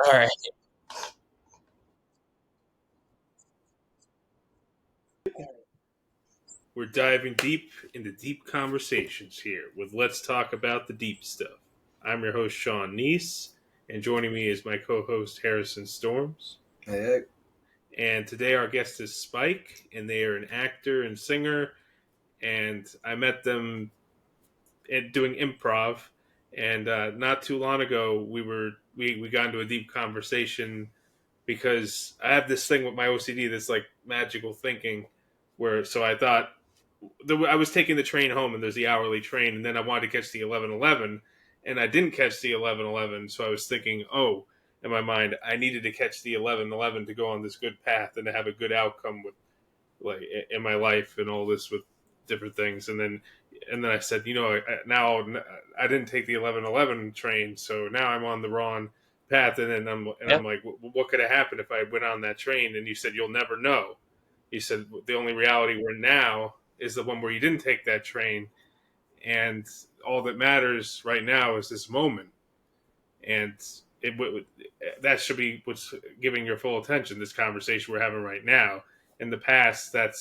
All right. We're diving deep into deep conversations here with Let's Talk About the Deep Stuff. I'm your host, Sean Neese, and joining me is my co host, Harrison Storms. Hey, And today our guest is Spike, and they are an actor and singer. And I met them doing improv. And not too long ago, we got into a deep conversation because I have this thing with my OCD, this like magical thinking, where so I thought I was taking the train home, and there's the hourly train, and then I wanted to catch the 11:11, and I didn't catch the 11:11, so I was thinking, oh, in my mind, I needed to catch the 11:11 to go on this good path and to have a good outcome with like in my life and all this with different things, and then I said, now I didn't take the 11:11 train, so now I'm on the wrong path, and then I'm Yep. like, what could have happened if I went on that train? And you said you'll never know. You said the only reality we're in now is the one where you didn't take that train, and all that matters right now is this moment, and that should be what's giving your full attention. This conversation we're having right now. In the past, that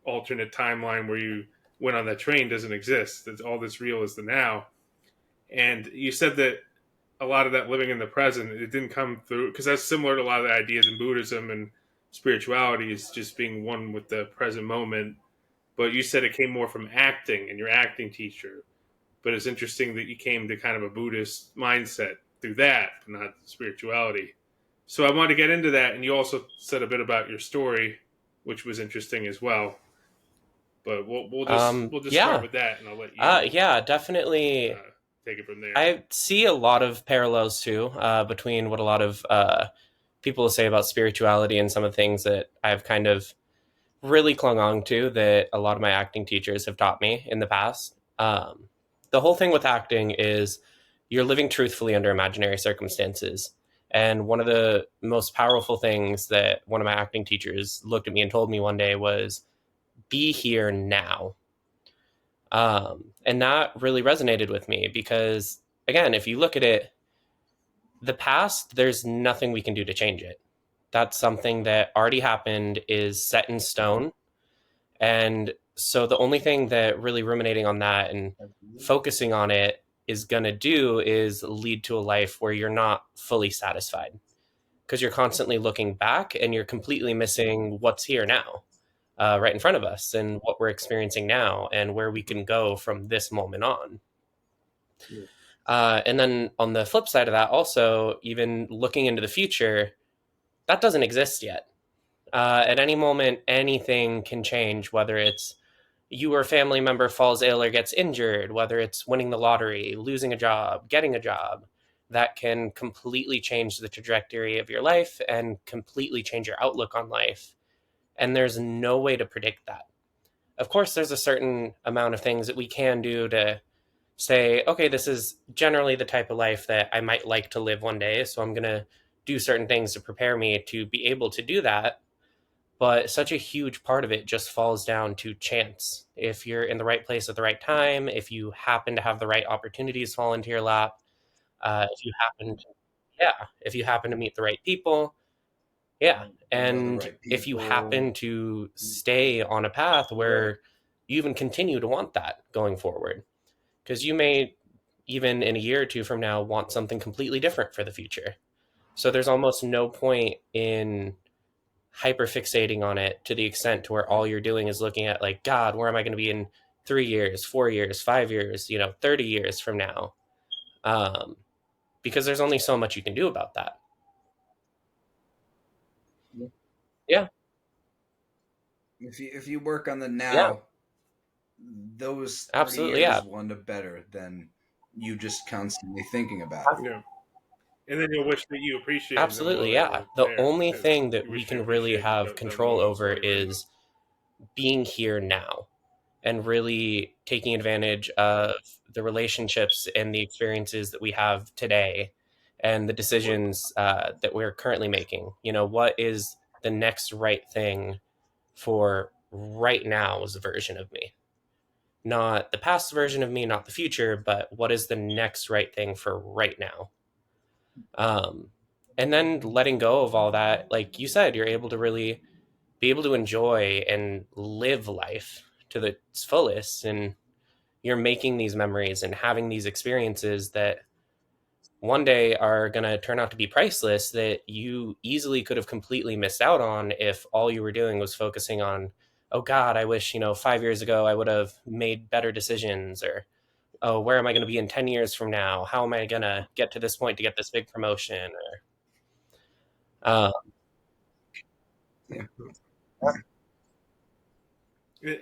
alternate timeline where you went on that train doesn't exist. That's all that's real is the now. And you said that a lot of that living in the present, it didn't come through because that's similar to a lot of the ideas in Buddhism and spirituality is just being one with the present moment. But you said it came more from acting and your acting teacher. But it's interesting that you came to kind of a Buddhist mindset through that, not spirituality. So I wanted to get into that, and you also said a bit about your story, which was interesting as well. But we'll just start Yeah. with that, and I'll let you Yeah. Definitely. take it from there. I see a lot of parallels too between what a lot of people say about spirituality and some of the things that I've kind of really clung on to that a lot of my acting teachers have taught me in the past. The whole thing with acting is you're living truthfully under imaginary circumstances. And one of the most powerful things that one of my acting teachers looked at me and told me one day was, be here now. And that really resonated with me because, again, if you look at it, the past, there's nothing we can do to change it. That's something that already happened, is set in stone. And so the only thing that really ruminating on that and focusing on it is going to do is lead to a life where you're not fully satisfied because you're constantly looking back and you're completely missing what's here now, right in front of us, and what we're experiencing now and where we can go from this moment on. And then on the flip side of that, also, even looking into the future, that doesn't exist yet. At any moment, anything can change, whether it's you or a family member falls ill or gets injured, whether it's winning the lottery, losing a job, getting a job. That can completely change the trajectory of your life and completely change your outlook on life. And there's no way to predict that. Of course, there's a certain amount of things that we can do to say, okay, this is generally the type of life that I might like to live one day. So I'm going to do certain things to prepare me to be able to do that. But such a huge part of it just falls down to chance. If you're in the right place at the right time, if you happen to have the right opportunities fall into your lap, if you happen to, yeah, if you happen to meet the right people, yeah. you know the And right if you people. happen to stay on a path where you even continue to want that going forward, because you may, even in a year or two from now, want something completely different for the future. So there's almost no point in hyper fixating on it to the extent to where all you're doing is looking at, like, God, where am I going to be in 3 years, 4 years, 5 years, 30 years from now? Um, because there's only so much you can do about that. Yeah. If you work on the Yeah. now, those 30 Absolutely. years Yeah. will end up better than you just constantly thinking about it. Yeah, and then you'll wish that you appreciated them while Absolutely. they Yeah. were The there only too. thing that You we wish you can really appreciated have them control moments over while you were in them. is being here now and really taking advantage of the relationships and the experiences that we have today and the decisions that we're currently making. What is the next right thing for right now's version of me? Not the past version of me, not the future, but what is the next right thing for right now? um, and then letting go of all that, like you said, you're able to really be able to enjoy and live life to the fullest, and you're making these memories and having these experiences that one day are going to turn out to be priceless, that you easily could have completely missed out on if all you were doing was focusing on, oh god, I wish, 5 years ago I would have made better decisions, or oh, where am I going to be in 10 years from now, how am I going to get to this point to get this big promotion, or uh, Yeah.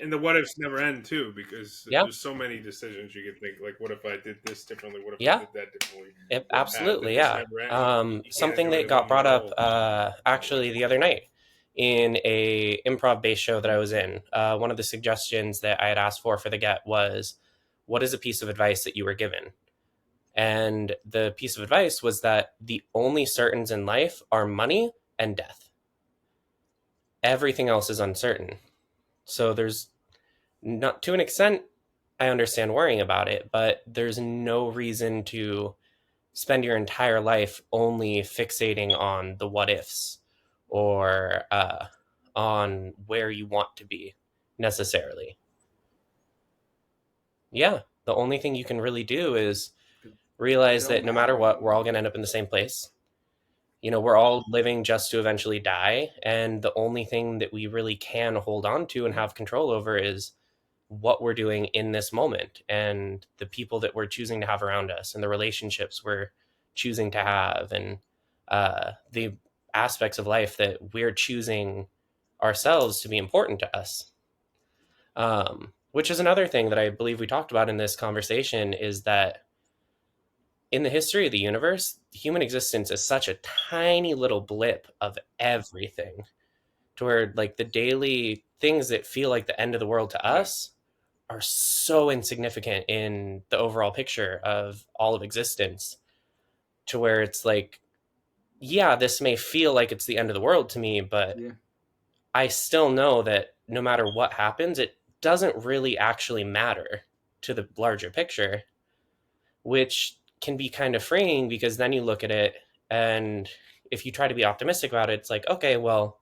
And the what ifs never end too, because yeah, there's so many decisions you could think. Like, what if I did this differently? What if I yeah. did that differently? What path? Absolutely, It just yeah. never ends. You can't Something enjoy that the got moment brought at up all. actually the other night in a improv based show that I was in. One of the suggestions that I had asked for the get was, "What is a piece of advice that you were given?" And the piece of advice was that the only certains in life are money and death. Everything else is uncertain. So there's not, to an extent, I understand worrying about it, but there's no reason to spend your entire life only fixating on the what ifs, or on where you want to be necessarily. Yeah, the only thing you can really do is They realize don't that no matter matter what, we're anymore. all going to end up in the same place. We're all living just to eventually die. And the only thing that we really can hold on to and have control over is what we're doing in this moment, and the people that we're choosing to have around us, and the relationships we're choosing to have, and the aspects of life that we're choosing ourselves to be important to us. Which is another thing that I believe we talked about in this conversation, is that in the history of the universe, human existence is such a tiny little blip of everything, to where like the daily things that feel like the end of the world to Yeah. us are so insignificant in the overall picture of all of existence, to where it's like, yeah, this may feel like it's the end of the world to me, but Yeah. I still know that no matter what happens, it doesn't really actually matter to the larger picture, which can be kind of freeing, because then you look at it, and if you try to be optimistic about it, it's like, okay, well,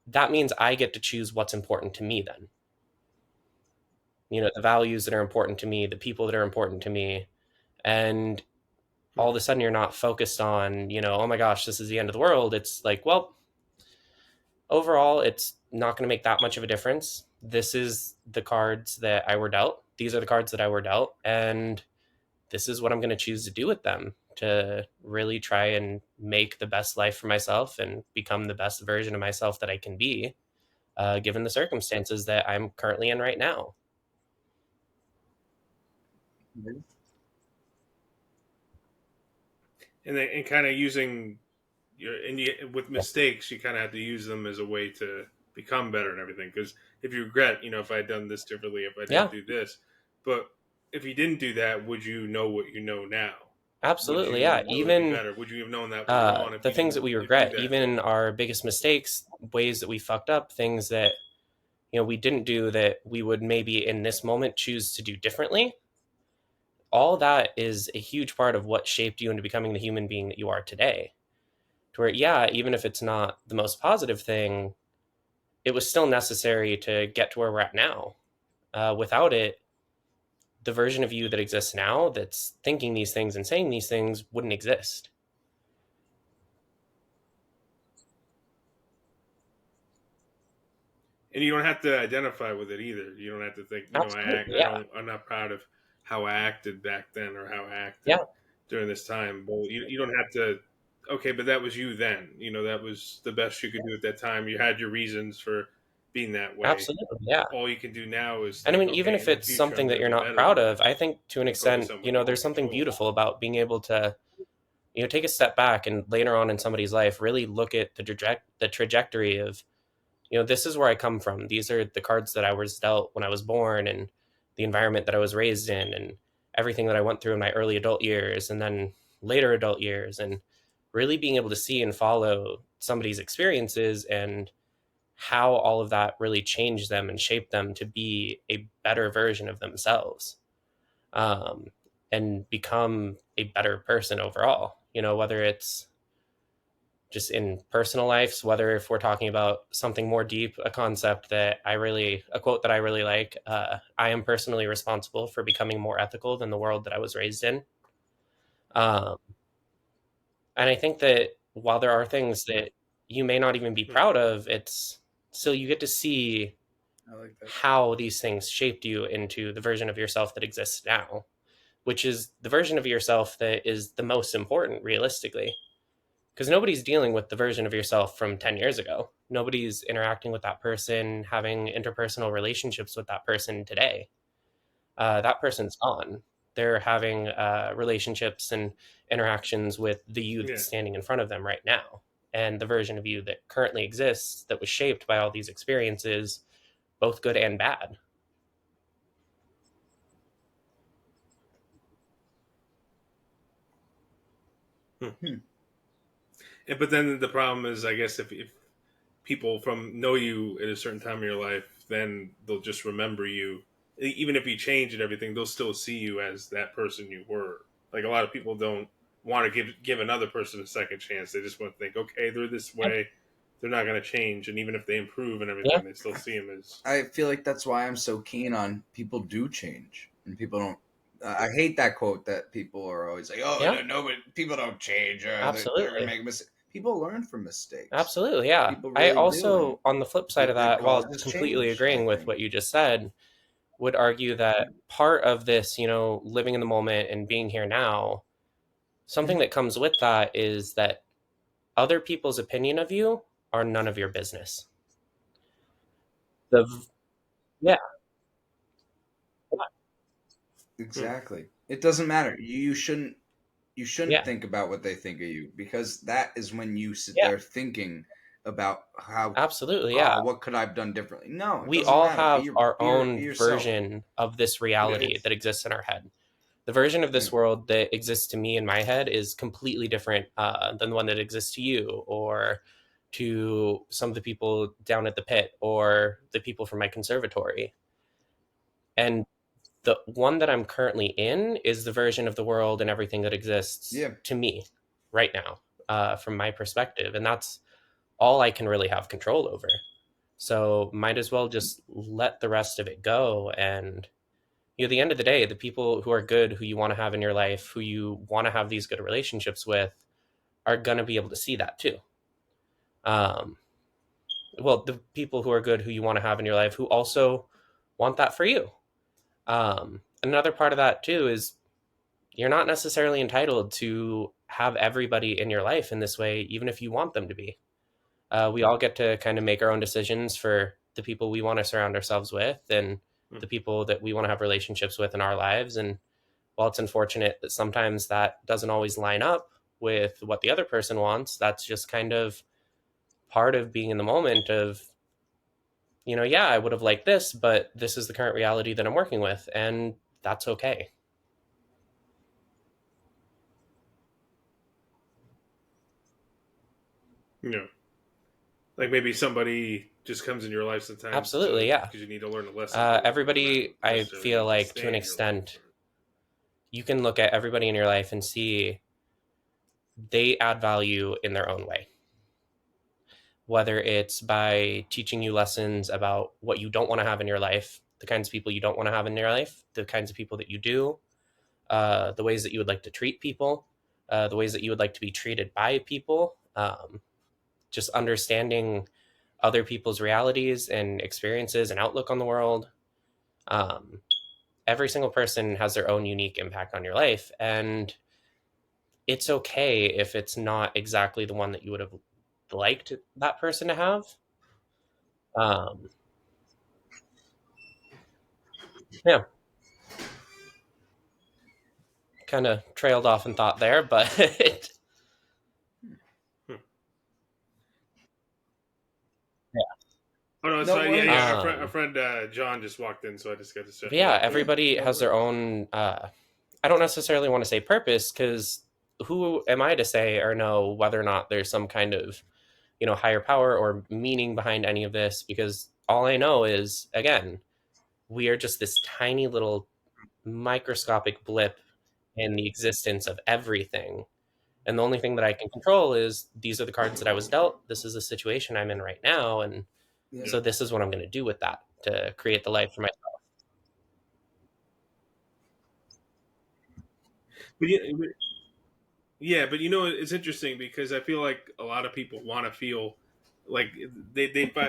that means I get to choose what's important to me then. The values that are important to me, the people that are important to me. And all of a sudden you're not focused on, oh my gosh, this is the end of the world. It's like, well, overall, it's not going to make that much of a difference. This is the cards that I were dealt. These are the cards that I were dealt. And this is what I'm going to choose to do with them, to really try and make the best life for myself and become the best version of myself that I can be, given the circumstances that I'm currently in right now. Yeah. And kind of using with mistakes, you kind of have to use them as a way to become better and everything. Because if you regret, if I had done this differently, if I didn't Yeah, do this, but if you didn't do that, would you know what you know now? Would absolutely. Yeah. you will it be Even better? Would you have known that was wrong if the you things didn't that we do regret, that? even our biggest mistakes, ways that we fucked up, things that we didn't do that we would maybe in this moment choose to do differently. All that is a huge part of what shaped you into becoming the human being that you are today. To where, yeah, even if it's not the most positive thing, it was still necessary to get to where we're at now. Without it, the version of you that exists now, that's thinking these things and saying these things, wouldn't exist. And you don't have to identify with it either. You don't have to think, Absolutely, I yeah, don't, I'm not proud of how I acted back then or how I acted yeah, during this time. Well, you don't have to. Okay, but that was you then. That was the best you could do at that time. You had your reasons for being that way. absolutely, yeah. All you can do now is And I think, mean, okay, even if in the it's future, I'm something going that to you're be not better proud than of, this, I think to an and focus extent, on what you there's can something control. beautiful about being able to, take a step back and later on in somebody's life, really look at the trajectory of, this is where I come from. These are the cards that I was dealt when I was born, and the environment that I was raised in, and everything that I went through in my early adult years and then later adult years, and really being able to see and follow somebody's experiences and how all of that really changed them and shaped them to be a better version of themselves, um, and become a better person overall. whether it's just in personal lives, whether if we're talking about something more deep, a quote that I really like, I am personally responsible for becoming more ethical than the world that I was raised in. Um, and I think that while there are things that you may not even be Hmm. proud of, it's still you get to see I like that. how these things shaped you into the version of yourself that exists now, which is the version of yourself that is the most important realistically. Because nobody's dealing with the version of yourself from 10 years ago. Nobody's interacting with that person, having interpersonal relationships with that person today. That person's gone. They're having relationships and interactions with the you Yeah. that's standing in front of them right now. And the version of you that currently exists that was shaped by all these experiences, both good and bad. Hmm. Hmm. But then the problem is, I guess, if people from know you at a certain time of your life, then they'll just remember you. Even if you change and everything, they'll still see you as that person you were. Like a lot of people don't want to give another person a second chance. They just want to think, okay, they're this Yeah. way, they're not going to change, and even if they improve and Yeah. everything, they still see them as I feel like that's why I'm so keen on people do change and people don't. I hate that quote that people are always like, "Oh, Yeah. no, nobody, people don't change. They're gonna Absolutely. make mistakes." People learn from mistakes. Absolutely. Yeah. People I really do, and also, on the flip side of it that, while causes completely change. I agreeing with think. what you just said, would argue that part of this, living in the moment and being here now, something Mhm. that comes with that is that other people's opinion of you are none of your business. The yeah, hmm, Exactly. It doesn't matter. You shouldn't. You shouldn't yeah, think about what they think of you because that is when you sit yeah, there thinking about how. absolutely, yeah. Oh, what could I have done differently? No, it We doesn't all matter. have our Be own yourself. version of this yeah, reality that exists in our head. The version of Yeah. this world that exists to me in my head is completely different than the one that exists to you or to some of the people down at the pit or the people from my conservatory. And the one that I'm currently in is the version of the world and everything that exists Yeah. to me right now, from my perspective. And that's all I can really have control over. So might as well just let the rest of it go. And at the end of the day, the people who are good, who you want to have in your life, who you want to have these good relationships with, are going to be able to see that too. Um, well, the people who are good, who you want to have in your life, who also want that for you. Another part of that too is you're not necessarily entitled to have everybody in your life in this way, even if you want them to be. We all get to kind of make our own decisions for the people we want to surround ourselves with and hmm, the people that we want to have relationships with in our lives. And while it's unfortunate that sometimes that doesn't always line up with what the other person wants, that's just kind of part of being in the moment of, yeah, I would have liked this, but this is the current reality that I'm working with. And that's okay. yeah. Like maybe somebody just comes in your life sometimes Absolutely. to Yeah. because you need to learn a lesson from them. They're not Everybody, I necessarily feel meant to like to an stay in your life. extent, you can look at everybody in your life and see they add value in their own way. Whether it's by teaching you lessons about what you don't want to have in your life, the kinds of people you don't want to have in your life, the kinds of people that you do, the ways that you would like to treat people, the ways that you would like to be treated by people, just understanding other people's realities and experiences and outlook on the world. Um, every single person has their own unique impact on your life. And it's okay if it's not exactly the one that you would have liked that person to have. Um, yeah, kind of trailed off in thought there, but Hmm. yeah. Oh no, it's No fine. Yeah, yeah. worries. Our friend John just walked in, so I just got to But shut him yeah, up. Yeah. everybody No has their worries. own. I don't necessarily want to say purpose because who am I to say or know whether or not there's some kind of higher power or meaning behind any of this? Because all I know is again, we are just this tiny little microscopic blip in the existence of everything. And the only thing that I can control is these are the cards that I was dealt. This is the situation I'm in right now. And Yeah. Yeah. so this is what I'm going to do with that to create the life for myself. But yeah, yeah, but you know it's interesting because I feel like a lot of people want to feel like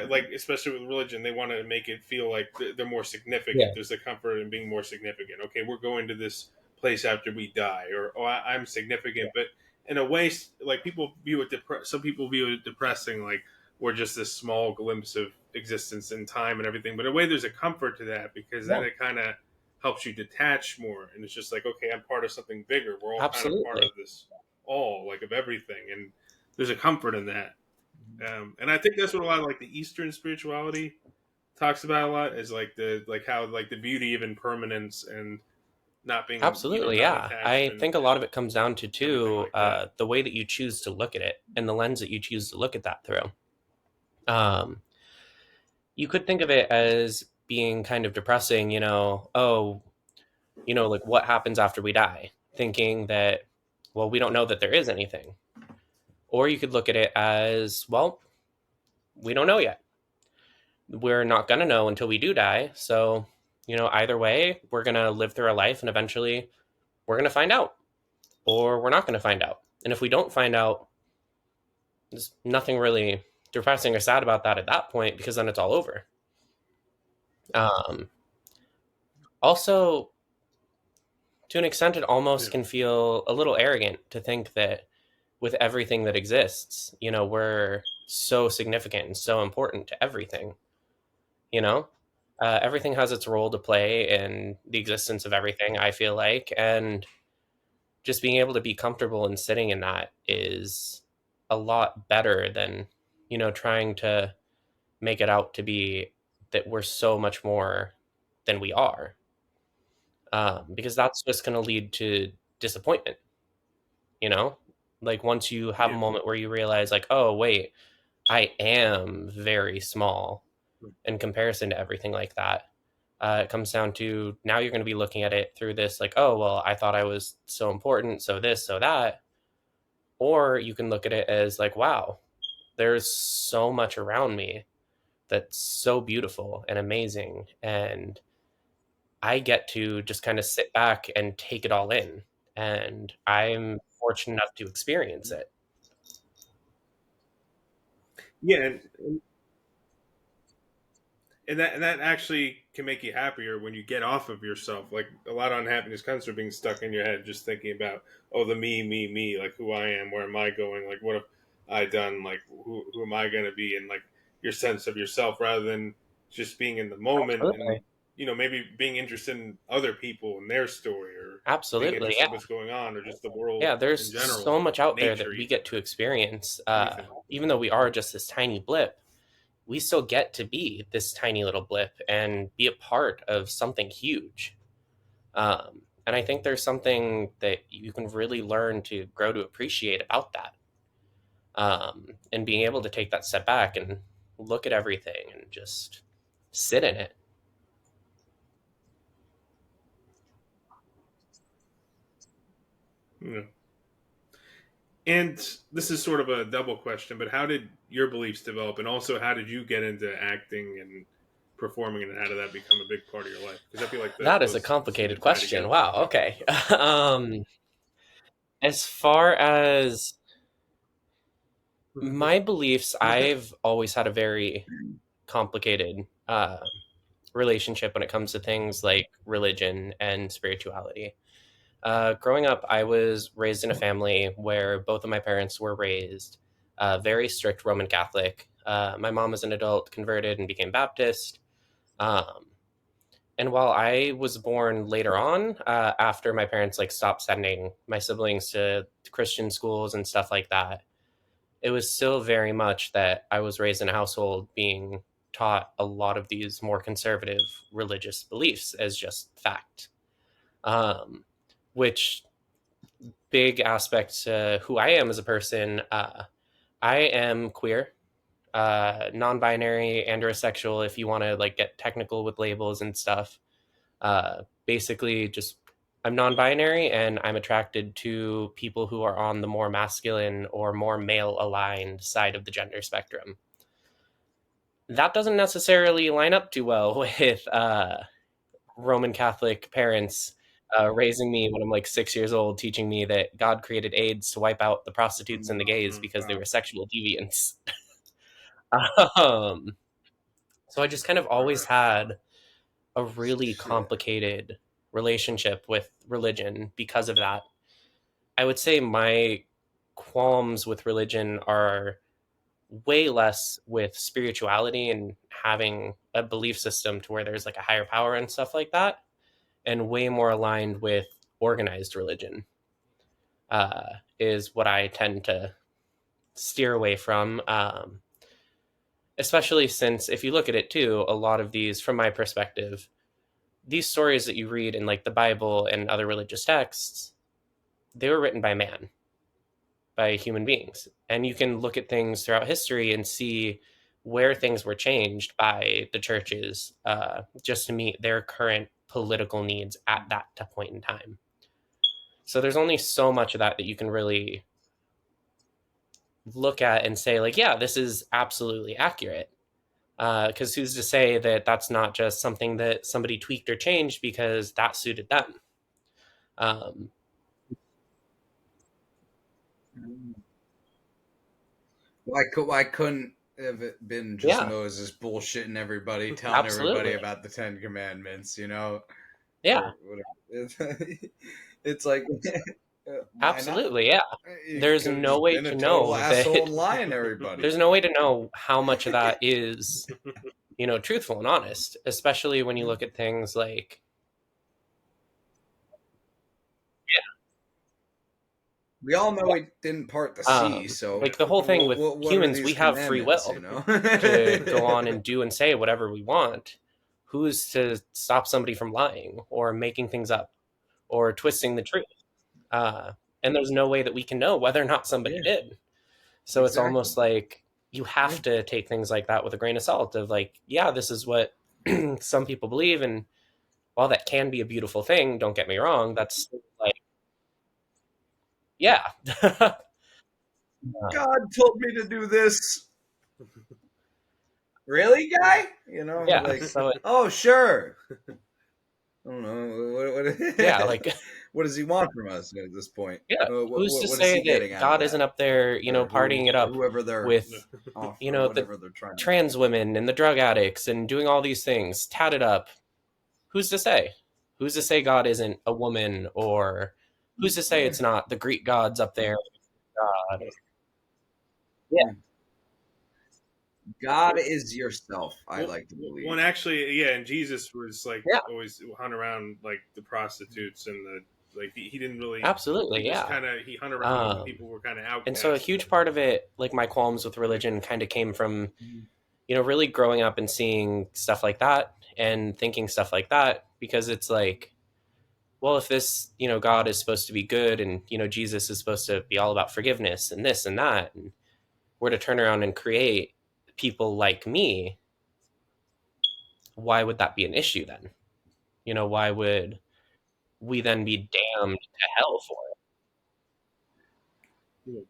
like especially with religion they want to make it feel like they're more significant. Yeah, There's a comfort in being more significant. Okay, we're going to this place after we die, or oh I'm significant. But in a way, like people view it some people view it depressing, like we're just this small glimpse of existence in time and everything. But in a way, there's a comfort to that because then yeah, it kind of helps you detach more, and it's just like okay, I'm part of something bigger. We're all kind of part absolutely. of this all like of everything, and there's a comfort in that. And I think that's what a lot of like the Eastern spirituality talks about a lot is like the like how like the beauty of impermanence and not being Absolutely, yeah. I non-attachment think a lot of it comes down to and everything too like that. the way that you choose to look at it and the lens that you choose to look at that through. Um, you could think of it as being kind of depressing, oh, like what happens after we die, thinking that, well, we don't know that there is anything. Or you could look at it as, well, we don't know yet. We're not going to know until we do die. So, either way, we're going to live through our life and eventually we're going to find out, or we're not going to find out. And if we don't find out, there's nothing really depressing or sad about that at that point because then it's all over. Um, Also, to an extent, it almost Yeah, can feel a little arrogant to think that with everything that exists, we're so significant and so important to everything, you know? Everything has its role to play in the existence of everything, I feel like. And just being able to be comfortable and sitting in that is a lot better than, trying to make it out to be that we're so much more than we are. Because that's just going to lead to disappointment, you know? Like once you have a yeah, moment where you realize, like, oh, wait, I am very small in comparison to everything like that. It comes down to now you're going to be looking at it through this, like, oh, well, I thought I was so important, so this, so that. Or you can look at it as, like, wow, there's so much around me that's so beautiful and amazing. And I get to just kind of sit back and take it all in. And I'm fortunate enough to experience it. yeah, and that actually can make you happier when you get off of yourself. Like a lot of unhappiness comes from being stuck in your head, just thinking about oh the me, like who I am, where am I going, like what have I done, like who am I going to be, and like your sense of yourself rather than just being in the moment and Absolutely. maybe being interested in other people and their story or being Absolutely. interested Yeah. in what's going on or just the world Yeah. in There's general, so much out there nature that we even get to experience. anything. Even though we are just this tiny blip, we still get to be this tiny little blip and be a part of something huge. And I think there's something that you can really learn to grow to appreciate about that. And being able to take that step back and look at everything and just sit in it. Yeah. And this is sort of a double question, but how did your beliefs develop, and also how did you get into acting and performing, and how did that become a big part of your life? Because I feel like That is a those seem to complicated tie question. together. Wow. Okay. As far as my beliefs, I've always had a very complicated relationship when it comes to things like religion and spirituality. Growing up, I was raised in a family where both of my parents were raised very strict Roman Catholic. My mom, as an adult, converted and became Baptist. Um, and while I was born later on, after my parents like stopped sending my siblings to Christian schools and stuff like that, it was still very much that I was raised in a household being taught a lot of these more conservative religious beliefs as just fact. Um, which big aspect to who I am as a person. I am queer, non-binary, androsexual. If you want to like get technical with labels and stuff, basically just I'm non-binary and I'm attracted to people who are on the more masculine or more male aligned side of the gender spectrum. That doesn't necessarily line up too well with Roman Catholic parents raising me when I'm like 6 years old, teaching me that God created AIDS to wipe out the prostitutes and the gays because they Wow. were sexual deviants. um, so I just kind of always had a really Shit. complicated relationship with religion because of that. I would say my qualms with religion are way less with spirituality and having a belief system to where there's like a higher power and stuff like that, and way more aligned with organized religion, is what I tend to steer away from. Especially since, if you look at it too, a lot of these, from my perspective, these stories that you read in like the Bible and other religious texts, they were written by man, by human beings. And you can look at things throughout history and see where things were changed by the churches just to meet their current political needs at that point in time. So there's only so much of that that you can really look at and say, like, yeah, this is absolutely accurate. Because who's to say that that's not just something that somebody tweaked or changed because that suited them? Um, Why couldn't have it been just yeah, Moses bullshitting everybody, telling everybody absolutely. about the Ten Commandments, you know, Yeah, or whatever? It's like, why not? absolutely. Yeah. You There's could have no just way been to a total know asshole that and lying to everybody. there's no way to know how much of that is, truthful and honest, especially when you look at things like, We all know he didn't part the sea, so like the whole thing with what are humans, these we have free commandments? will to go on and do and say whatever we want. Who's to stop somebody from lying or making things up or twisting the truth? Uh, and there's no way that we can know whether or not somebody Yeah, did. So it's exactly. almost like you Yeah, have to take things like that with a grain of salt of like, yeah, this is what some people believe. And while that can be a beautiful thing, don't get me wrong, that's like, yeah. God told me to do this. Really, guy? You know, Yeah. like, So, oh, sure. I don't know yeah, what. like, What does he want from us at this point? yeah. Who's to What is say he getting that out of God isn't that? up there, Or partying it up whoever they're with, off or the whatever they're trying to. trans women and the drug addicts and doing all these things, tatted up? Who's to say? Who's to say God isn't a woman, or who's to say Yeah, it's not the Greek gods up there? God. Yeah, God is yourself. I Well, like to well, believe. and actually, yeah, and Jesus was like yeah, always hung around like the prostitutes and the like. He didn't really. He absolutely, was yeah. kind of he hung around with Um, people who were kind of and so a outcast. huge part of it, like my qualms with religion, kind of came from, really growing up and seeing stuff like that and thinking stuff like that, because it's like, well, if this, God is supposed to be good and, Jesus is supposed to be all about forgiveness and this and that, and we're to turn around and create people like me, why would that be an issue then? Why would we then be damned to hell for it?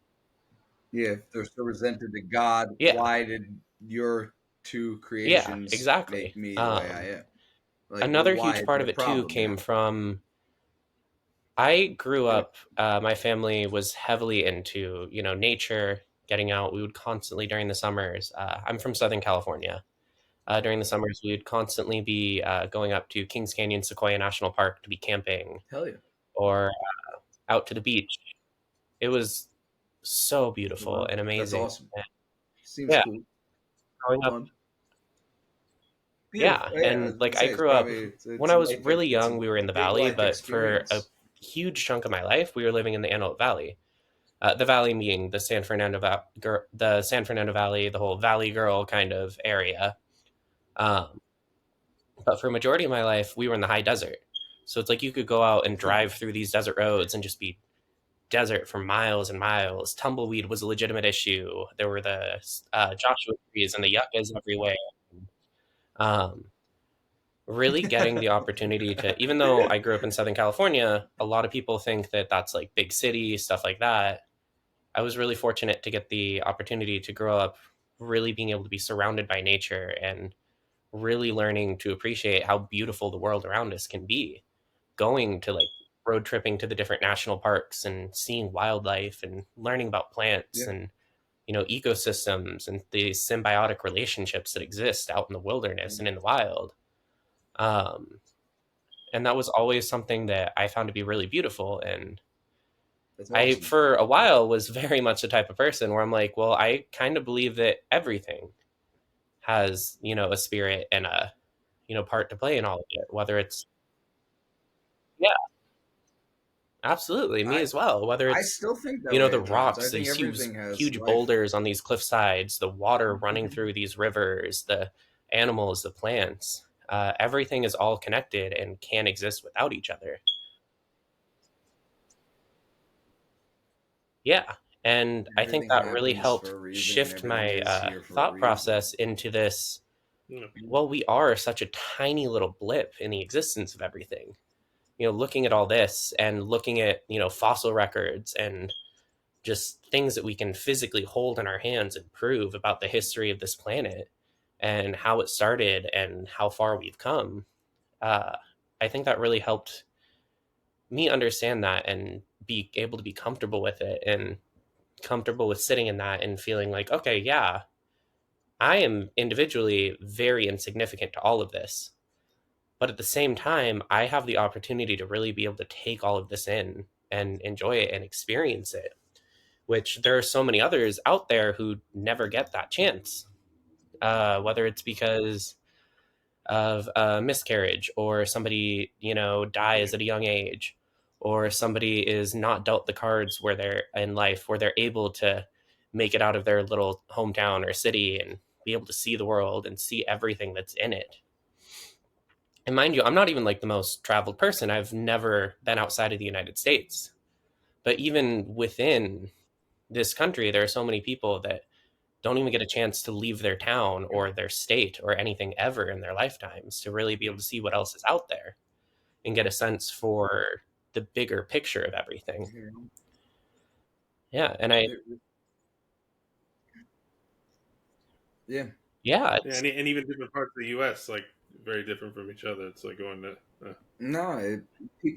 Yeah, if they're so resented to God, Yeah, why did your two yeah, creations exactly. make me the way I am? Like, Another why huge is part it of a it too problem came now? from, I grew Yeah, up, my family was heavily into, nature, getting out. We would constantly during the summers, I'm from Southern California. During the summers, we would constantly be going up to Kings Canyon Sequoia National Park to be camping hell yeah. or out to the beach. It was so beautiful Wow, and that's amazing. awesome. And Seems yeah, cool, growing up, fun, yeah. beautiful. Yeah, I And was like gonna I say it's grew up probably when it's I a was life really it's young, we were a in the big valley, life but for a experience. huge chunk of my life, we were living in the Antelope Valley. The valley being the San Fernando Valley, the whole Valley Girl kind of area. Um, but for a majority of my life, we were in the high desert. So it's like you could go out and drive through these desert roads and just be desert for miles and miles. Tumbleweed was a legitimate issue. There were the Joshua trees and the yuccas everywhere. Um, really getting the opportunity to, even though I grew up in Southern California, a lot of people think that that's like big city, stuff like that. I was really fortunate to get the opportunity to grow up really being able to be surrounded by nature and really learning to appreciate how beautiful the world around us can be. Going to like road tripping to the different national parks and seeing wildlife and learning about plants Yeah, and ecosystems and the symbiotic relationships that exist out in the wilderness and in the wild. Um, and that was always something that I found to be really beautiful. And that's I, awesome. for a while, was very much the type of person where I'm like, well, I kind of believe that everything has, a spirit and a, part to play in all of it, whether it's, yeah, absolutely, me I as well, whether I it's, still think that way the at times. I rocks, think these huge, everything has huge life. boulders on these cliff sides, the water running through these rivers, the animals, the plants, everything is all connected and can exist without each other. Yeah. And I think Everything that really happens helped for a reason, and shift everything my is here for a thought reason. process into this. Yeah. Well, we are such a tiny little blip in the existence of everything. Looking at all this and looking at, fossil records and just things that we can physically hold in our hands and prove about the history of this planet and how it started and how far we've come. Uh, I think that really helped me understand that and be able to be comfortable with it and comfortable with sitting in that and feeling like, okay, yeah, I am individually very insignificant to all of this. But at the same time, I have the opportunity to really be able to take all of this in and enjoy it and experience it, which there are so many others out there who never get that chance. Whether it's because of a miscarriage or somebody, dies Right. at a young age, or somebody is not dealt the cards where they're in life, where they're able to make it out of their little hometown or city and be able to see the world and see everything that's in it. And mind you, I'm not even like the most traveled person. I've never been outside of the United States. But even within this country, there are so many people that don't even get a chance to leave their town or their state or anything ever in their lifetimes to really be able Mm. to see what else is out there and get a sense for the bigger picture of everything. You know, Yeah, and I, There- yeah, yeah, Yeah, it's, and even different parts of the U.S. like very different from each other. It's like going to no,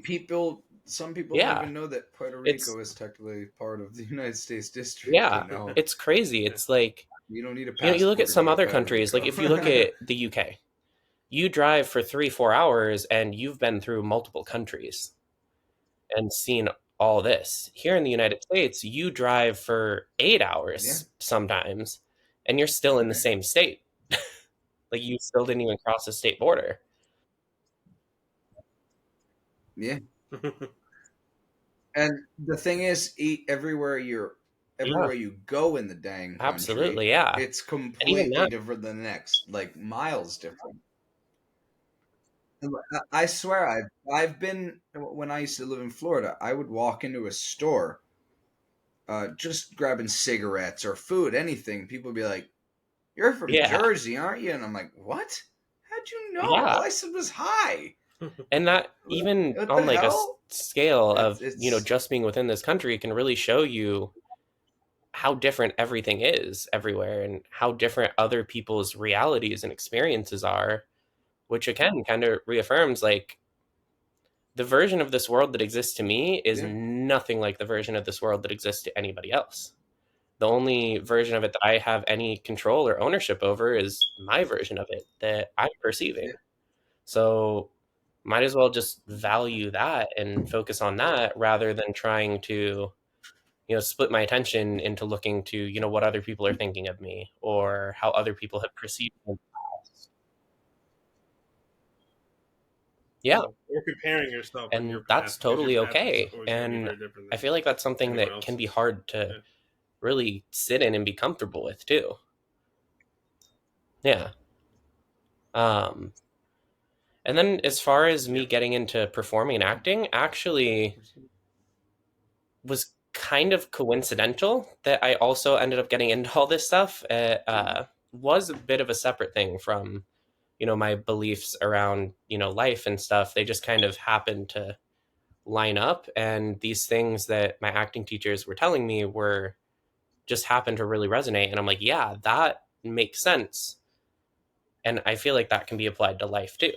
people. Some people don't yeah, even know that Puerto it's, Rico is technically part of the United States district. yeah, yeah. it's crazy. Yeah. It's like, You don't need a you look at passport to some go to other Puerto countries, like Rico. if you look at the UK, you drive for 3, 4 hours and you've been through multiple countries and seen all this. Here in the United States, you drive for eight Yeah, hours sometimes and you're still in the yeah, same state. Like you still didn't even cross the state border. yeah. And the thing is, Yeah, everywhere you go in the dang country, absolutely. Yeah. it's And even completely that, different than the next, like miles different. I swear, I've been when I used to live in Florida. I would walk into a store, just grabbing cigarettes or food, anything. People would be like, "You're from yeah, Jersey, aren't you?" And I'm like, "What? How'd you know? yeah. All I said was hi. And that What, even what on the like a hell?" scale of, It's just being within this country can really show you how different everything is everywhere and how different other people's realities and experiences are, which again kind of reaffirms like the version of this world that exists to me is yeah, nothing like the version of this world that exists to anybody else. The only version of it that I have any control or ownership over is my version of it that I'm perceiving. yeah. So might as well just value that and focus on that rather than trying to, split my attention into looking to, what other people are thinking of me or how other people have perceived me. Yeah. Or comparing yourself in your And that's path because your totally path is okay. always going to be And very different I than feel like that's something anyone that can be else's. hard to Yeah. really sit in and be comfortable with too. Yeah. Um, and then as far as me Yeah. getting into performing and acting, actually was kind of coincidental that I also ended up getting into all this stuff. It was a bit of a separate thing from my beliefs around, life and stuff, they just kind of happened to line up. And these things that my acting teachers were telling me were just happened to really resonate. And I'm like, yeah, that makes sense. And I feel like that can be applied to life too.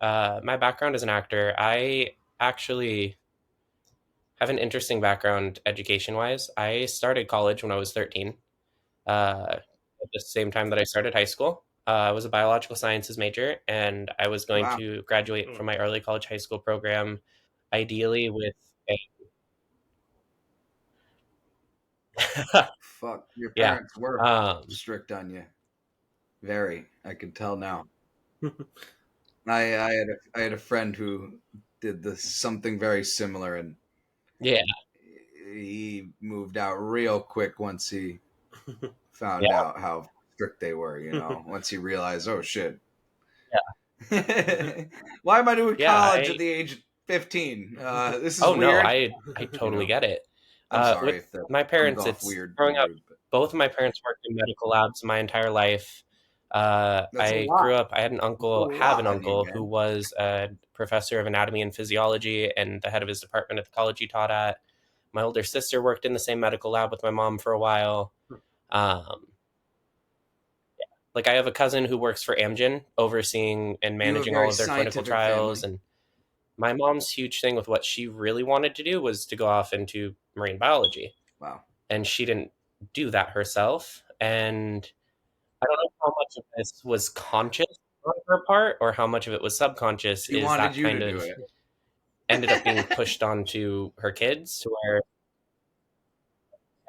My background as an actor, I actually have an interesting background education wise. I started college when I was 13, at the same time that I started high school. I was a biological sciences major, and I was going Wow. to graduate Oh, from my early college high school program, ideally with a. Fuck. Your Yeah. parents were Um, strict on you. Very. I can tell now. I had a friend who did this something very similar, and yeah. he moved out real quick once he Yeah. found out how strict they were. Once he realized, oh shit, Yeah. why am I doing Yeah. college at the age of 15? This is Oh no, weird. I You totally know, get it. I'm sorry With if that my comes parents, off it's weird growing and up. rude, but Both of my parents worked in medical labs my entire life. that's a I lot. grew up. I had an That's a uncle, have an lot of you, uncle who man. was a professor of anatomy and physiology and the head of his department at the college he taught at. My older sister worked in the same medical lab with my mom for a while. Um, like I have a cousin who works for Amgen, overseeing and You have a managing all very of their clinical scientific trials. family. And my mom's huge thing with what she really wanted to do was to go off into marine biology, Wow. and she didn't do that herself. And I don't know how much of this was conscious on her part or how much of it was subconscious, She is wanted that you to kind do of it. ended up being pushed onto her kids to where,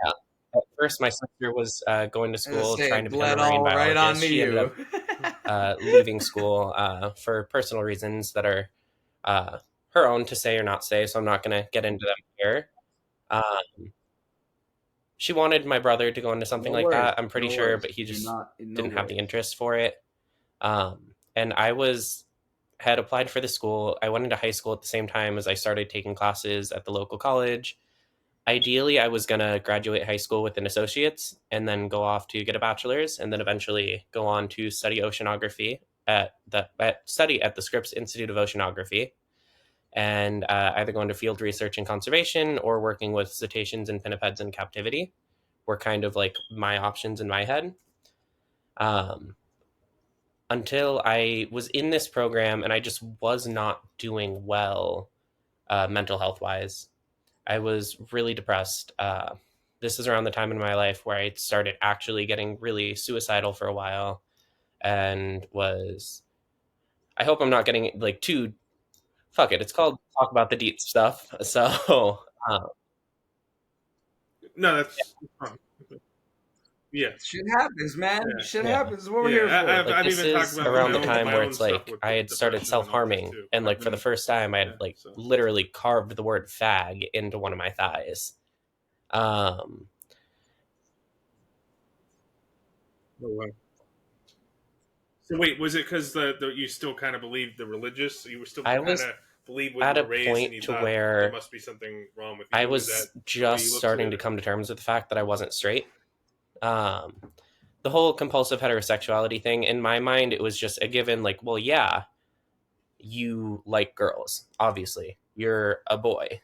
yeah, at first my sister was going to And school say trying it to become a bled marine all right on biologist. to She ended you. up leaving school for personal reasons that are uh, her own to say or not say, so I'm not going to get into them here. Um, she wanted my brother to go into something No like worries. that, I'm pretty No sure, worries. but he Do just not. No didn't have the worries. interest for it. And I had applied for the school. I went into high school at the same time as I started taking classes at the local college. Ideally, I was going to graduate high school with an associate's and then go off to get a bachelor's and then eventually go on to study oceanography study at the Scripps Institute of Oceanography, and either going to field research and conservation or working with cetaceans and pinnipeds in captivity were kind of like my options in my head. Um, until I was in this program and I just was not doing well mental health wise. I was really depressed. This is around the time in my life where I started actually getting really suicidal for a while, and was. I hope I'm not getting like too. Fuck it. It's called talk about the deep stuff. So no, that's fine. Yeah, Shit happens, man. yeah, Shit yeah, happens. Is what we're here yeah. for. like I've this even talked is about around the my time where own it's stuff like with I had started depression self and all that harming, too. and I've like for the been first time, I yeah. had like So literally carved the word fag into one of my thighs. Um, oh, wow. So wait, was it because the you still kind of believed the religious? You were still I kind was of believe what you at a were raised, and point you to thought there where must be something wrong with I you. Is that was the way you just look to starting it? to come to terms with the fact that I wasn't straight. Um, the whole compulsive heterosexuality thing, in my mind, it was just a given, like, well, yeah, you like girls, obviously. You're a boy.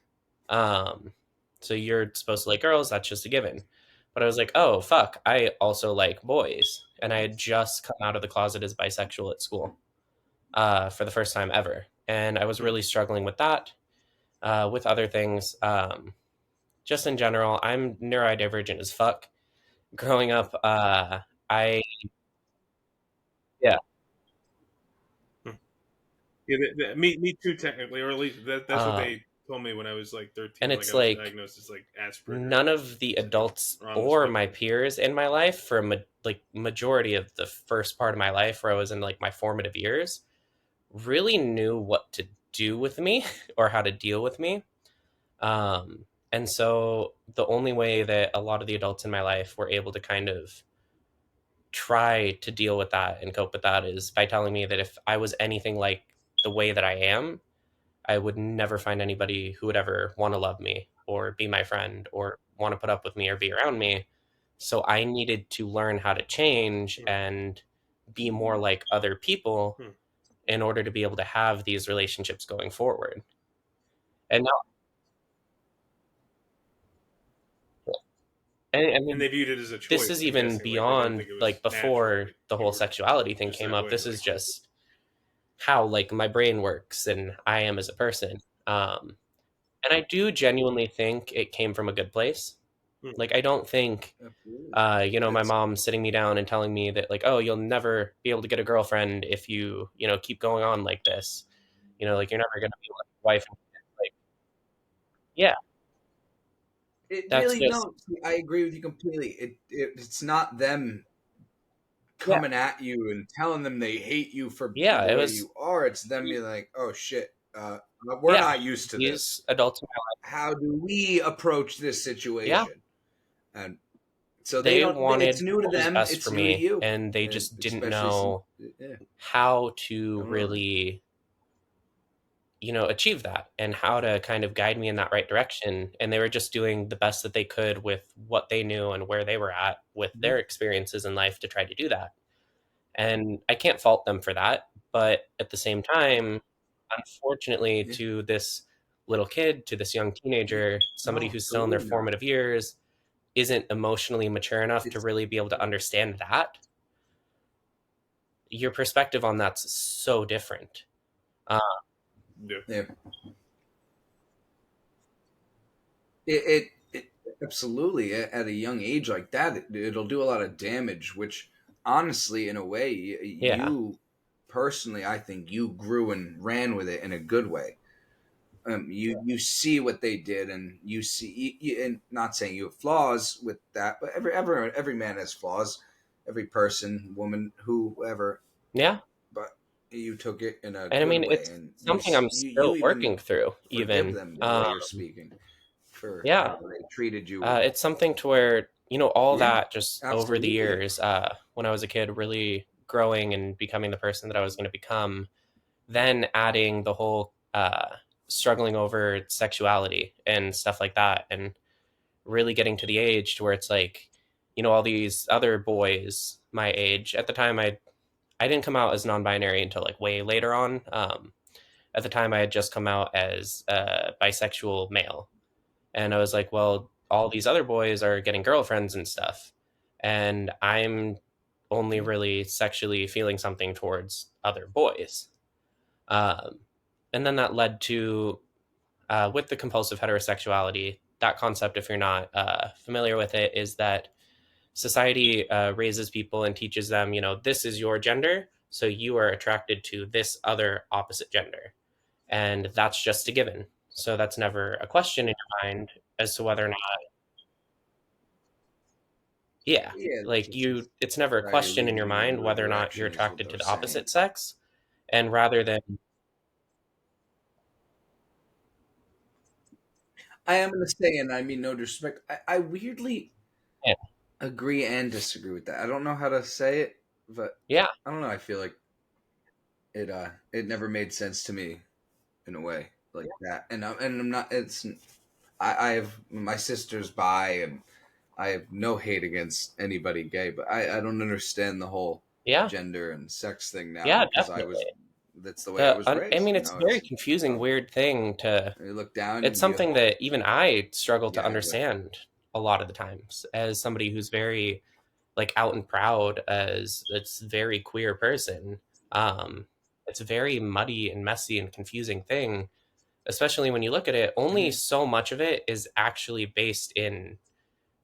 Um, so you're supposed to like girls, that's just a given. But I was like, oh, fuck, I also like boys. And I had just come out of the closet as bisexual at school for the first time ever. And I was Hmm. really struggling with that, with other things. Just in general, I'm neurodivergent as fuck. Growing up, I yeah, Hmm. Yeah, me too, technically, or at least that's what um, they told me when I was like and 13. When I it's got like diagnosed as like none Asperger's, of the so adults or on the or my spectrum. peers in my life for like majority of the first part of my life where I was in like my formative years really knew what to do with me or how to deal with me. Um, and so the only way that a lot of the adults in my life were able to kind of try to deal with that and cope with that is by telling me that if I was anything like the way that I am, I would never find anybody who would ever want to love me or be my friend or want to put up with me or be around me. So I needed to learn how to change Hmm. and be more like other people Hmm. in order to be able to have these relationships going forward. And now, I And mean, they viewed it as a this choice, is I'm even guessing. Like they didn't beyond think it was like natural. before Like the you whole were sexuality thing just came that up. way. This is Like just how like my brain works and I am as a person. And I do genuinely think it came from a good place. hmm. Like I don't think Absolutely. my It's mom sitting me down and telling me that like, oh, you'll never be able to get a girlfriend if you, keep going on like this. Like you're never gonna be like a wife. Like, yeah, it that's really just no. I agree with you completely. It's not them yeah, coming at you and telling them they hate you for yeah. the It way was you are. It's them being like, oh shit, we're yeah. not used to These this. adults in my life, How do we approach this yeah, situation? And so they they don't. It's wanted new to what was them. best for It's new to me, you, and they and just didn't especially since know yeah, how I to don't know. really achieve that and how to kind of guide me in that right direction. And they were just doing the best that they could with what they knew and where they were at with Mhm. their experiences in life to try to do that. And I can't fault them for that. But at the same time, unfortunately, Yeah. to this little kid, to this young Yeah. teenager, somebody No, who's still in their absolutely not. formative years, isn't emotionally mature enough to It's really be able to understand that, your perspective on that's so different. Uh, Yeah. yeah. It absolutely at a young age like that, it'll do a lot of damage. Which honestly, in a way, yeah, you personally, I think you grew and ran with it in a good way. You see what they did, and you see, and not saying you have flaws with that, but every man has flaws, every person, woman, whoever, yeah. but you took it in a And I good mean, way, it's and something I'm you still even working through, forgive even. them the way you're speaking for Yeah, how they treated you, and it's something to where, all yeah, that just over the absolutely. years, when I was a kid, really growing and becoming the person that I was going to become, then adding the whole struggling over sexuality and stuff like that, and really getting to the age to where it's like, all these other boys my age at the time, I didn't come out as non-binary until like way later on. At the time, I had just come out as a bisexual male, and I was like, well, all these other boys are getting girlfriends and stuff, and I'm only really sexually feeling something towards other boys. Um, and then that led to, with the compulsive heterosexuality, that concept, if you're not familiar with it, is that society raises people and teaches them, this is your gender, so you are attracted to this other opposite gender. And that's just a given. So that's never a question in your mind as to whether or not, yeah, Yeah, like it's just it's never a society question in leading your you in mind your whether or not you're direction is what attracted to they're the saying. opposite sex. And rather than, I am going to say, and I mean no disrespect, I weirdly yeah, agree and disagree with that. I don't know how to say it, but yeah, I don't know. I feel like it never made sense to me in a way like that. And I'm not. It's I have my sister's bi, and I have no hate against anybody gay, but I don't understand the whole yeah, gender and sex thing now yeah, because I was definitely. that's the way I was I raised. mean, You it's a know, very it's confusing, oh, weird thing to. you look down It's and you something that even I struggle to yeah, but understand a lot of the times as somebody who's very like out and proud as it's very queer person. Um, it's a very muddy and messy and confusing thing, especially when you look at it. Only mhm, so much of it is actually based in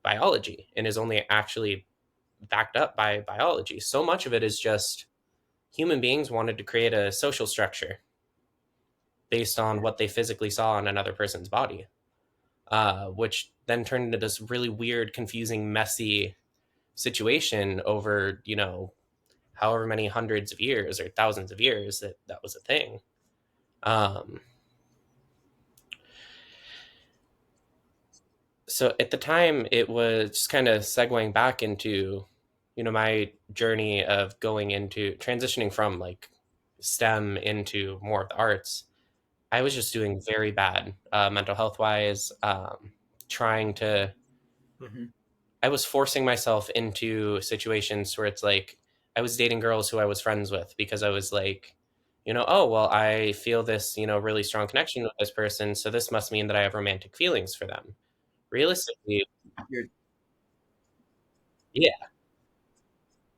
biology and is only actually backed up by biology. So much of it is just human beings wanted to create a social structure based on what they physically saw in another person's body, which then turned into this really weird, confusing, messy situation over, however many hundreds of years or thousands of years that was a thing. Um, so at the time, it was just kind of segueing back into, my journey of going into transitioning from like STEM into more of the arts. I was just doing very bad mental health wise, trying to, mhm. I was forcing myself into situations where it's like I was dating girls who I was friends with because I was like, oh, well, I feel this, really strong connection with this person, so this must mean that I have romantic feelings for them. Realistically, You're yeah,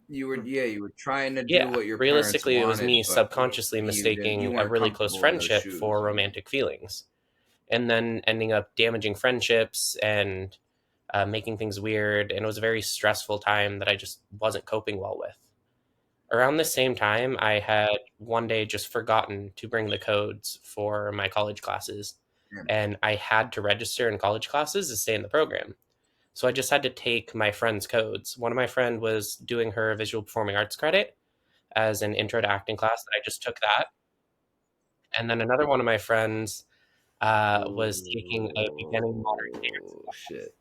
you were trying to do yeah. what your parents Realistically, it was me wanted, but subconsciously you mistaking a weren't really close comfortable in those friendship for shoes. romantic feelings, and then ending up damaging friendships and making things weird. And it was a very stressful time that I just wasn't coping well with. Around the same time, I had one day just forgotten to bring the codes for my college classes, Yeah. and I had to register in college classes to stay in the program. So I just had to take my friend's codes. One of my friend was doing her visual performing arts credit as an intro to acting class, and I just took that. And then another one of my friends was taking a beginning modern dance Oh shit!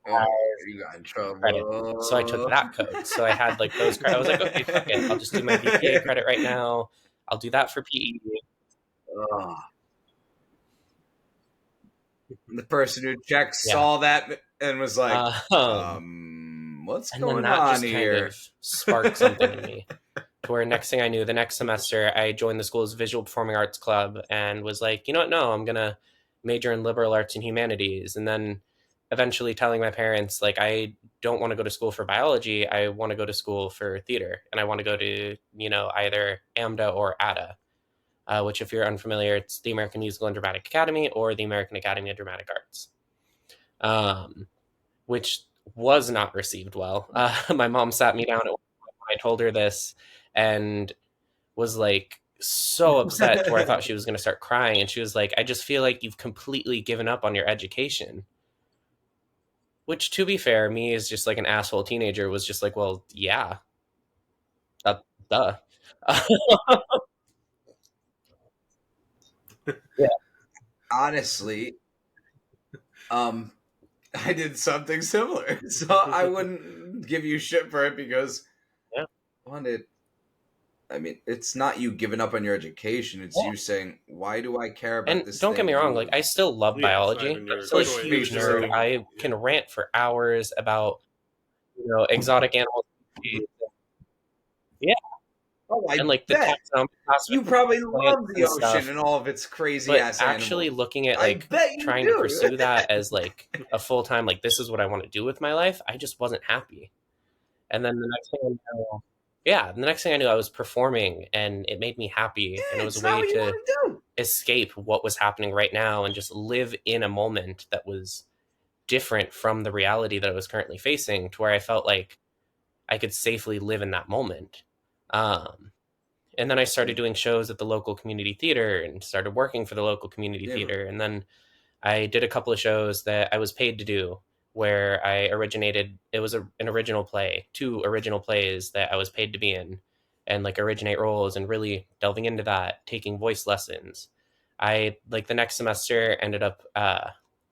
as You got in credit. So I took trouble. that code. So I had like those. I was like, okay, fuck it. I'll just do my VPA credit right now. I'll do that for PE. Oh, the person who checked Yeah. saw that and was like, Um, "What's and then going that on just kind here?" of sparked something in me. To where next thing I knew, the next semester, I joined the school's visual performing arts club and was like, you know what? No, I'm gonna major in liberal arts and humanities. And then eventually telling my parents, like, I don't want to go to school for biology. I want to go to school for theater, and I want to go to either AMDA or ADA. Which, if you're unfamiliar, it's the American Musical and Dramatic Academy or the American Academy of Dramatic Arts. Which was not received well. My mom sat me down at one point when I told her this and was like so upset to where I thought she was going to start crying. And she was like, I just feel like you've completely given up on your education. Which, to be fair, me as just like an asshole teenager was just like, well, yeah, uh, duh. Yeah, Honestly, um, I did something similar, so I wouldn't give you shit for it because yeah, one, I mean, it's not you giving up on your education. It's yeah. you saying, "Why do I care about And this don't get me thing wrong, like I moving?" still love Yeah, it's not biology. even I'm your still a choice. It's huge just nerd. So something. I Yeah. can rant for hours about exotic animals. Yeah, oh, I and like the bet taxonomic you classification probably of plants love the and ocean stuff. and all of its crazy But ass actually animals. looking at I like bet you trying to do. pursue that as like a full time, like this is what I want to do with my life, I just wasn't happy. And then the next thing I know, yeah, the next thing I knew, I was performing and it made me happy. And it Yeah, was a it's not way what you to want to do. escape what was happening right now and just live in a moment that was different from the reality that I was currently facing, to where I felt like I could safely live in that moment. Um, and then I started doing shows at the local community theater and started working for the local community Yeah, theater. And then I did a couple of shows that I was paid to do where I originated, it was an original play, two original plays that I was paid to be in and like originate roles and really delving into that, taking voice lessons. I like the next semester ended up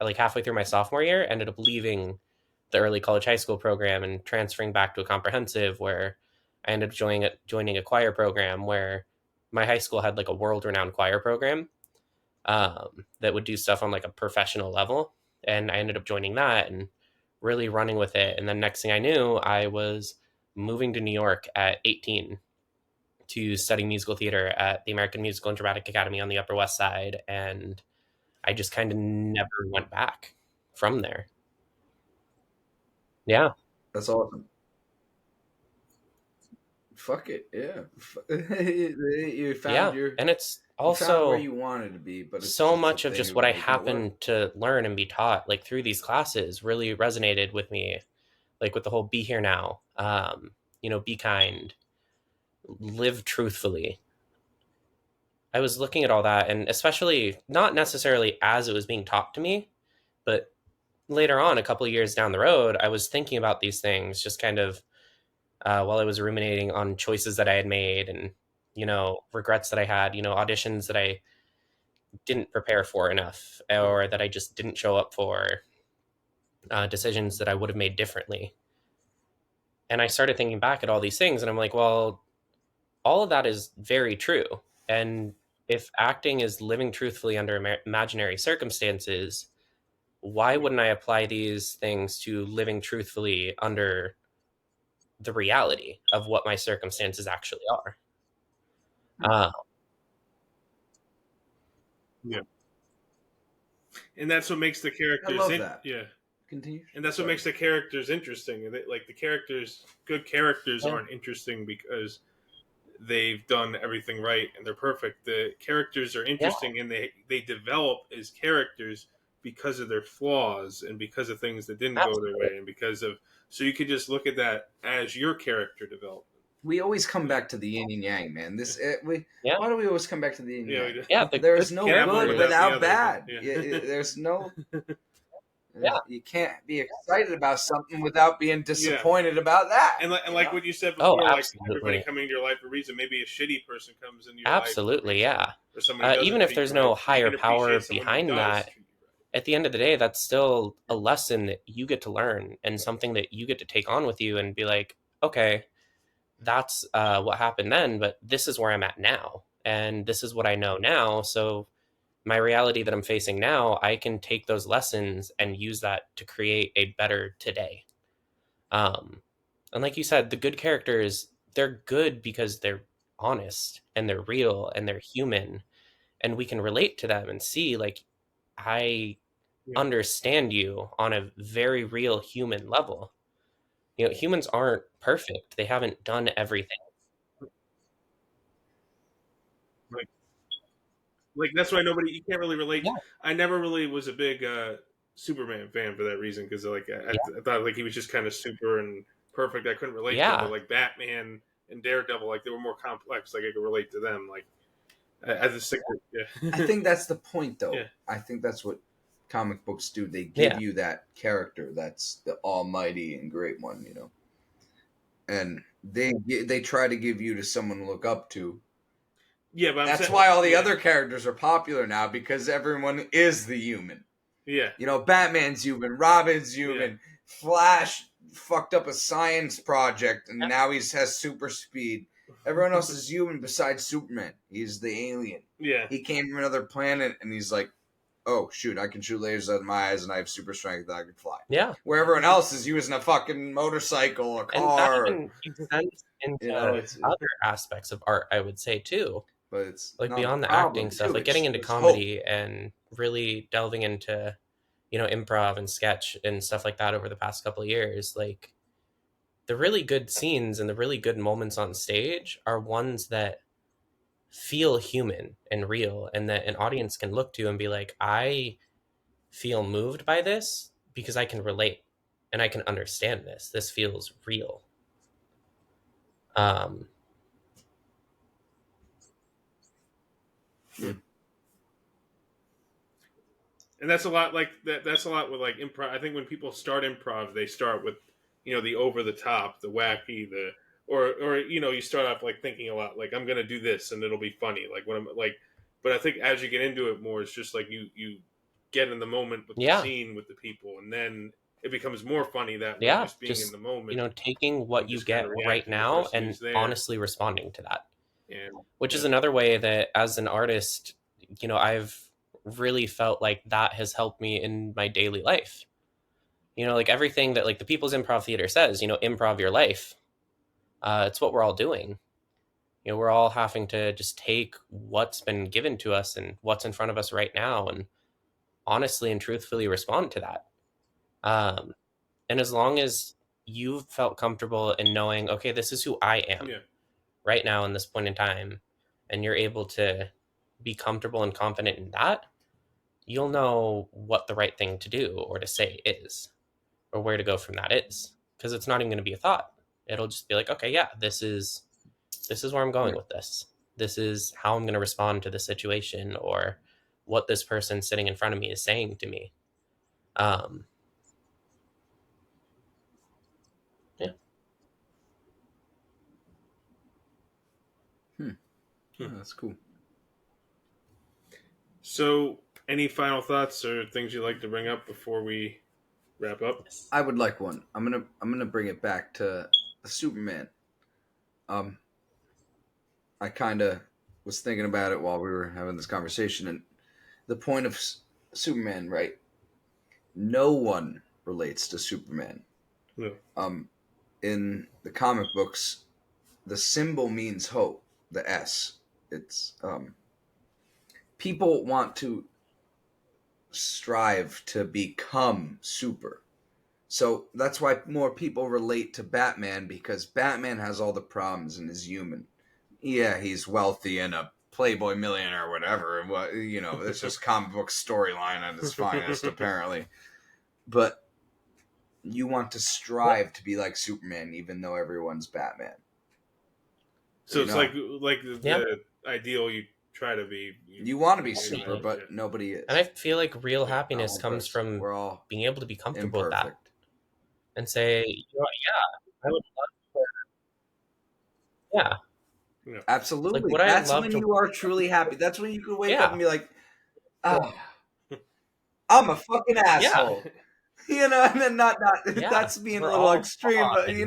like halfway through my sophomore year, ended up leaving the early college high school program and transferring back to a comprehensive where I ended up joining a choir program where my high school had like a world renowned choir program that would do stuff on like a professional level. And I ended up joining that and really running with it. And then next thing I knew, I was moving to New York at 18 to study musical theater at the American Musical and Dramatic Academy on the Upper West Side. And I just kind of never went back from there. Yeah. that's awesome. Fuck it, yeah. You found Yeah. your, And it's you found where also you wanted to be, but it's so just a much of thing just of what I making it work. happened to learn and be taught like through these classes really resonated with me, like with the whole be here now, be kind, live truthfully. I was looking at all that, and especially not necessarily as it was being taught to me, but later on, a couple of years down the road, I was thinking about these things just kind of while I was ruminating on choices that I had made and, regrets that I had, auditions that I didn't prepare for enough or that I just didn't show up for, decisions that I would have made differently. And I started thinking back at all these things, and I'm like, well, all of that is very true. And if acting is living truthfully under imaginary circumstances, why wouldn't I apply these things to living truthfully under the reality of what my circumstances actually are. Uh, Yeah. And that's what makes the I characters love that. yeah. Continue. And that's what Sorry. makes the characters interesting. And like the characters, good characters yeah, aren't interesting because they've done everything right and they're perfect. The characters are yeah, interesting and they develop as characters because of their flaws and because of things that didn't go their absolutely. way and because of so you could just look at that as your character development. We always come back to the yin and yang, man. Yeah, Why do we always come back to the yin and Yeah, yang? yeah. The good There's no can't have one good characters. without the without other. bad. But yeah. There's no. Yeah, You can't be excited about something without being Yeah. disappointed about that. And like what you said Oh, before, like everybody absolutely. coming into your life for a reason. Maybe a shitty person comes into your life for a Absolutely, reason, yeah. or somebody who doesn't Even if treat you there's right. no You higher can power appreciate someone who behind does that, treat you right. at the end of the day, that's still a lesson that you get to learn and something that you get to take on with you and be like, okay, that's what happened then, but this is where I'm at now. And this is what I know now. So my reality that I'm facing now, I can take those lessons and use that to create a better today. Um, and like you said, the good characters, they're good because they're honest and they're real and they're human. And we can relate to them and see, like, I Yeah. understand you on a very real human level. Humans aren't perfect. They haven't done everything. Like, that's why nobody you can't really relate. Yeah, I never really was a big Superman fan for that reason because like yeah, I thought like he was just kind of super and perfect. I couldn't relate to him, but yeah, like Batman and Daredevil, like they were more complex. Like I could relate to them. Like I just think that, I yeah, think that's the point, though. yeah, I think that's what comic books do. They give yeah, you that character that's the almighty and great one, and they try to give you to someone to look up to. yeah. But I'm That's saying, why all the yeah, other characters are popular now because everyone is the human. yeah, Batman's human, Robin's yeah, human, Flash fucked up a science project and yeah, now he has super speed. Everyone else is human besides Superman. He's the alien. yeah, He came from another planet and he's like, oh shoot, I can shoot lasers out of my eyes and I have super strength that I can fly. yeah. Where everyone else is using a fucking motorcycle, a And that car. even extends into It's other aspects of art, I would say, too. but it's Like not a beyond the acting problem stuff, too. like getting into It's hope. comedy and really delving into, improv and sketch and stuff like that over the past couple of years. Like the really good scenes and the really good moments on stage are ones that feel human and real and that an audience can look to and be like, I feel moved by this because I can relate and I can understand this. This feels real. Um, yeah. And that's a lot like that. That's a lot with like improv. I think when people start improv, they start with the over the top, the wacky, the or you start off like thinking a lot like I'm gonna do this and it'll be funny. Like when I'm like, but I think as you get into it more, it's just like you get in the moment with the yeah, scene with the people, and then it becomes more funny that way, yeah, just being in just the moment taking what and you just kind get of right reacting to the now person and who's there. honestly responding to that, And which is yeah, another way that as an artist, I've really felt like that has helped me in my daily life. Like everything that like the People's Improv Theater says, improv your life. It's what we're all doing. We're all having to just take what's been given to us and what's in front of us right now and honestly and truthfully respond to that. um, and as long as you've felt comfortable in knowing, okay, this is who I am yeah, right now in this point in time, and you're able to be comfortable and confident in that, you'll know what the right thing to do or to say is, or where to go from that is, because it's not even going to be a thought. It'll just be like, okay, yeah, this is where I'm going with this. This is how I'm going to respond to the situation or what this person sitting in front of me is saying to me. Um, yeah. Oh, that's cool. So, any final thoughts or things you'd like to bring up before we wrap up? Yes. I would like one. I'm gonna bring it back to the Superman. Um, I kind of was thinking about it while we were having this conversation, and the point of Superman, right? No one relates to Superman. No. in the comic books, the symbol means hope. The S. It's people want to strive to become super. So that's why more people relate to Batman, because Batman has all the problems and is human. Yeah, he's wealthy and a playboy millionaire or whatever. What it's just comic book storyline at its finest, apparently. But you want to strive to be like Superman, even though everyone's Batman. So it's like Yeah. the ideal you try to be. You want to be Yeah, super, yeah. but nobody is. And I feel like real Yeah, happiness Not one comes person. from We're all being able to be comfortable with that imperfect. and say, you know what, yeah, I would love to. Yeah. Like, Absolutely. would I That's love when to? you are truly happy. That's when you can wake up Yeah. and be like, oh, I'm a fucking Yeah. asshole. And then not Yeah. that's being a We're little all extreme, flawed. but And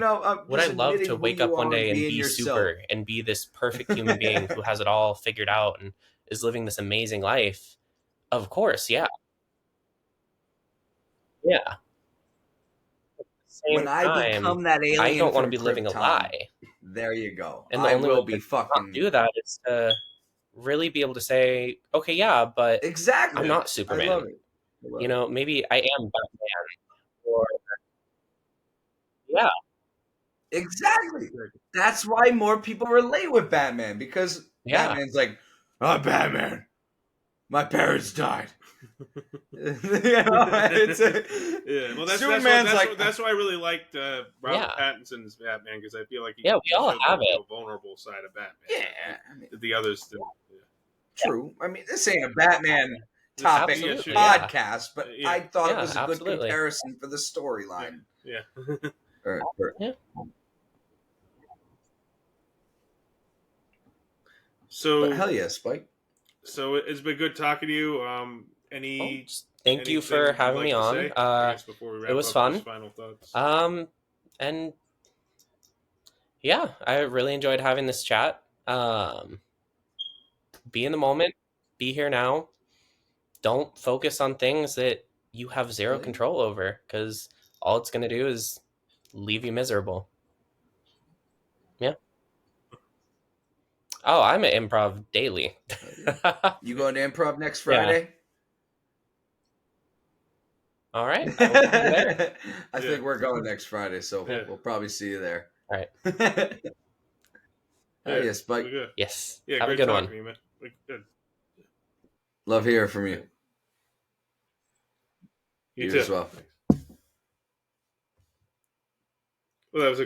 would I just love to admitting who wake you up one are and day and being be yourself. super and be this perfect human being who has it all figured out and is living this amazing life? Of course, yeah. Yeah. At the When same I time, become that I alien don't want to from be living a Krypton, lie. there you go. And the I only way will to be not fucking do that is to really be able to say, okay, yeah, but I'm exactly. not I love Superman. it. I love it. Maybe I am Batman. Or, yeah, Exactly. That's why more people relate with Batman, because yeah, Batman's like, I'm Batman. My parents died. It's Yeah, well, Superman's like, that's why I really liked Robert yeah, Pattinson's Batman, because I feel like yeah. We he all showed have the it. real vulnerable side of Batman yeah, I mean, that the others didn't. true. I mean, this ain't a Batman This, topic yeah, Absolutely, sure, yeah, yeah, podcast, but yeah, I thought it yeah, was a good absolutely, comparison for the yeah, storyline. yeah. yeah. But So, hell yeah, Spike. so it's been good talking to you. Well, just thank you for Anything you'd having me like to on. say? I guess before we It wrap was up, just fun. final thoughts. And yeah, I really enjoyed having this chat. Be in the moment, be here now. Don't focus on things that you have zero Hell yeah. control over, because all it's going to do is leave you miserable. Yeah. Oh, I'm at improv daily. You going to improv next Yeah. Friday? All right. I will see you there. I think we're going next Friday, so Yeah. we'll probably see you there. All right. Hell yeah, Spike. Good. Yes. Yeah, Have a great good talking one. to you, man. Good. Love hearing from you. You You too. as well. Well, that was a